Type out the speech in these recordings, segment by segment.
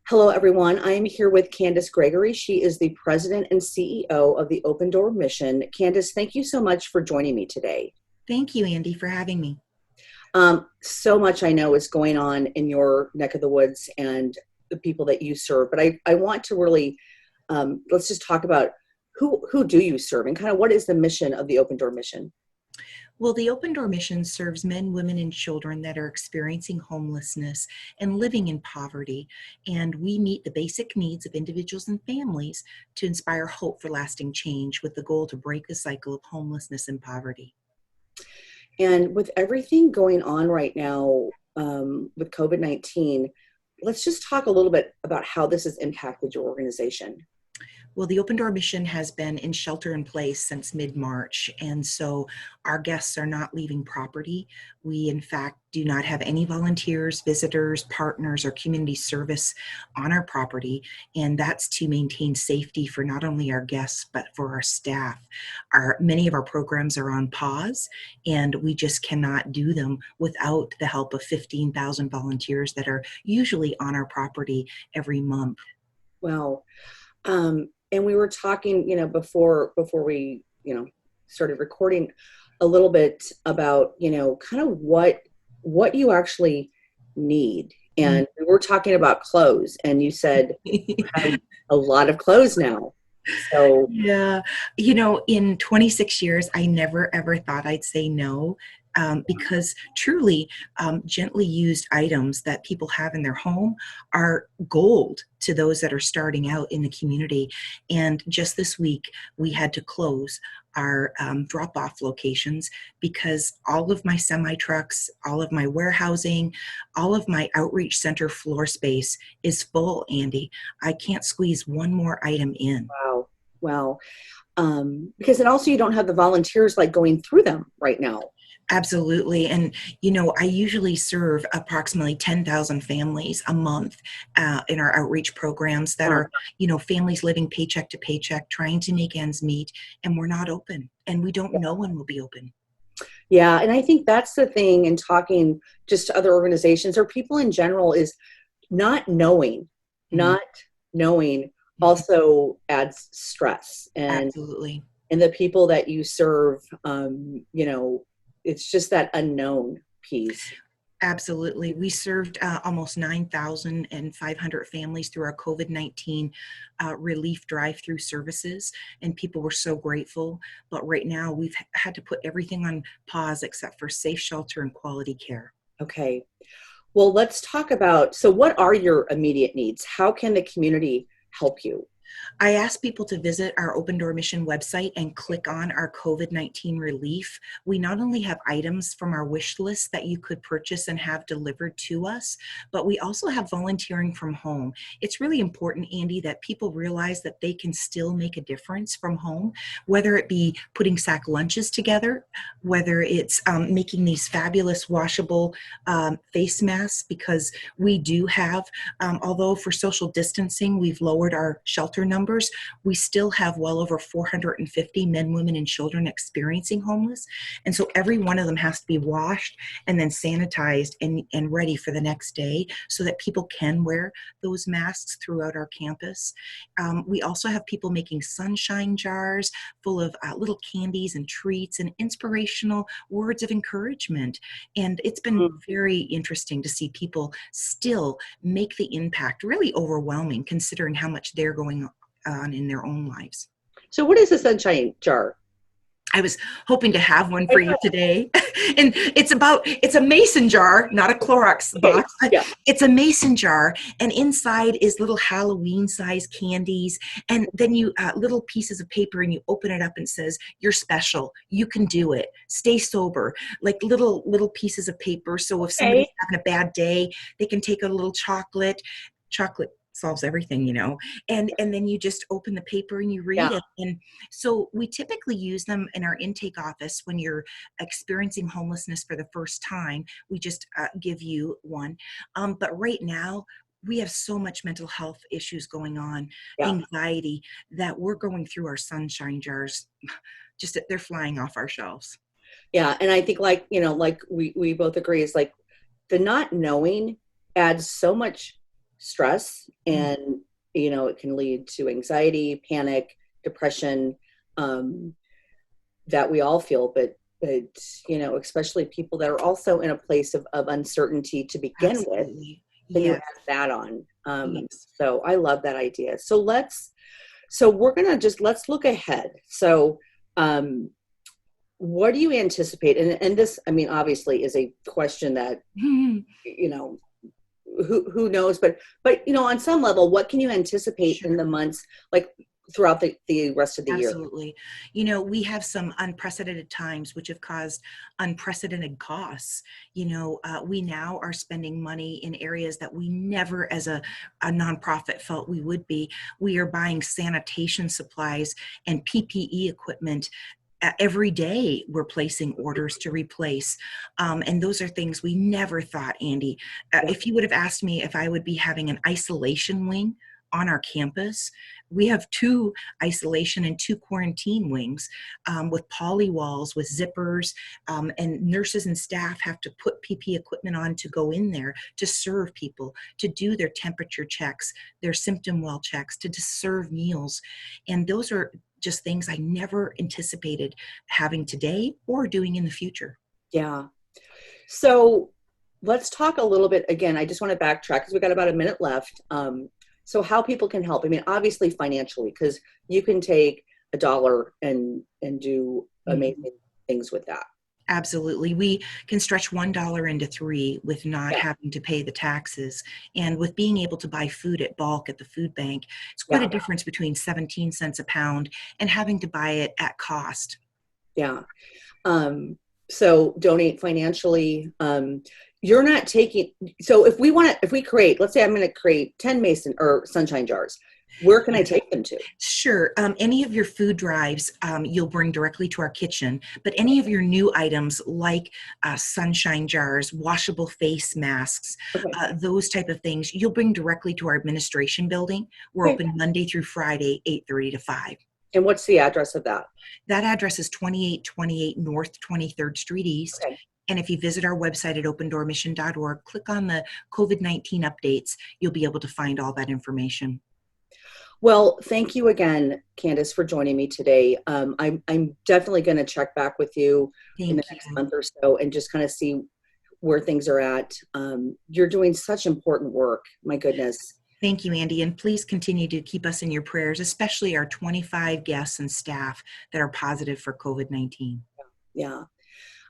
Hello, everyone. I am here with Candace Gregory. She is the president and CEO of the Open Door Mission. Candace, thank you so much for joining me today. Thank you, Andy, for having me. So much I know is going on in your neck of the woods and the people that you serve, but I want to really let's just talk about who do you serve and kind of what is the mission of the Open Door Mission? Well, the Open Door Mission serves men, women, and children that are experiencing homelessness and living in poverty. And we meet the basic needs of individuals and families to inspire hope for lasting change with the goal to break the cycle of homelessness and poverty. And with everything going on right now with COVID-19, let's just talk a little bit about how this has impacted your organization. Well, the Open Door Mission has been in shelter in place since mid-March, and so our guests are not leaving property. We, in fact, do not have any volunteers, visitors, partners, or community service on our property, and that's to maintain safety for not only our guests, but for our staff. Many of our programs are on pause, and we just cannot do them without the help of 15,000 volunteers that are usually on our property every month. Wow. And we were talking, before we, started recording a little bit about, kind of what you actually need. And we were talking about clothes, and you said you have a lot of clothes now. So Yeah, in 26 years, I never ever thought I'd say no. Because truly, gently used items that people have in their home are gold to those that are starting out in the community. And just this week, we had to close our drop-off locations because all of my semi-trucks, all of my warehousing, all of my outreach center floor space is full, Andy. I can't squeeze one more item in. wow, wow. Because then also you don't have the volunteers like going through them right now. Absolutely. And, I usually serve approximately 10,000 families a month in our outreach programs that are, families living paycheck to paycheck, trying to make ends meet, and we're not open. And we don't know when we'll be open. Yeah, and I think that's the thing in talking just to other organizations or people in general is not knowing, Mhm. not knowing Mhm. also adds stress. Absolutely. And the people that you serve, it's just that unknown piece. Absolutely. We served almost 9,500 families through our COVID-19 relief drive-through services, and people were so grateful. But right now, we've had to put everything on pause except for safe shelter and quality care. Okay. Well, let's talk about, so what are your immediate needs? How can the community help you? I ask people to visit our Open Door Mission website and click on our COVID-19 relief. We not only have items from our wish list that you could purchase and have delivered to us, but we also have volunteering from home. It's really important, Andy, that people realize that they can still make a difference from home, whether it be putting sack lunches together, whether it's making these fabulous washable face masks, because we do have, although for social distancing, we've lowered our shelter numbers, we still have well over 450 men, women, and children experiencing homeless. And so every one of them has to be washed and then sanitized and ready for the next day so that people can wear those masks throughout our campus. We also have people making sunshine jars full of little candies and treats and inspirational words of encouragement. And it's been very interesting to see people still make the impact really overwhelming considering how much they're going on in their own lives. So what is a sunshine jar? I was hoping to have one for you today. And it's a mason jar, not a Clorox Okay, box, but yeah. it's a mason jar. And inside is little Halloween size candies. And then you, little pieces of paper, and you open it up and it says, "You're special. You can do it. Stay sober." Like little pieces of paper. So if somebody's Okay. having a bad day, they can take a little chocolate. Chocolate solves everything, and then you just open the paper and you read Yeah. it. And so we typically use them in our intake office when you're experiencing homelessness for the first time. We just give you one. But right now, we have so much mental health issues going on, Yeah. anxiety, that we're going through our sunshine jars. Just they're flying off our shelves. Yeah. And I think like we both agree is like the not knowing adds so much stress, Mm, and it can lead to anxiety, panic, depression, um, that we all feel, but especially people that are also in a place of uncertainty to begin with, absolutely. then you Yes. add that on. Yes. So I love that idea. So we're gonna just let's look ahead. So um, what do you anticipate? And this, I mean, obviously is a question that, you know, who knows, but on some level, what can you anticipate in Sure. the months, like throughout the rest of the year? Absolutely. We have some unprecedented times which have caused unprecedented costs. We now are spending money in areas that we never, as a nonprofit, felt we would be. We are buying sanitation supplies and PPE equipment. Every day we're placing orders to replace. And those are things we never thought, Andy. Yeah, If you would have asked me if I would be having an isolation wing on our campus, we have two isolation and two quarantine wings, with poly walls, with zippers, and nurses and staff have to put PP equipment on to go in there to serve people, to do their temperature checks, their symptom well checks, to serve meals. And those are just things I never anticipated having today or doing in the future. yeah. So let's talk a little bit again. I just want to backtrack because we got about a minute left. So how people can help? I mean, obviously financially, because you can take $1 and do Mhm. amazing things with that. Absolutely. We can stretch $1 into three with not Yeah, having to pay the taxes. And with being able to buy food at bulk at the food bank, it's quite a yeah, difference between 17 cents a pound and having to buy it at cost. yeah. So donate financially. You're not taking. So if we create, let's say I'm going to create 10 mason or sunshine jars. Where can I Yes. take them to? Sure. Any of your food drives, you'll bring directly to our kitchen, but any of your new items like sunshine jars, washable face masks, Okay. those type of things, you'll bring directly to our administration building. We're Okay. open Monday through Friday, 8:30 to 5. And what's the address of that? That address is 2828 North 23rd Street East. Okay. And if you visit our website at opendoormission.org, click on the COVID-19 updates, you'll be able to find all that information. Well, thank you again, Candace, for joining me today. I'm definitely going to check back with you in the Thank next you. month or so and just kind of see where things are at. You're doing such important work. My goodness. Thank you, Andy. And please continue to keep us in your prayers, especially our 25 guests and staff that are positive for COVID 19. Yeah.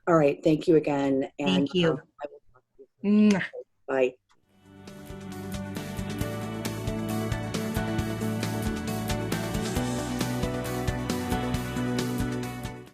All right. Thank you again. And Thank you. I will talk to you soon. Mwah. Bye.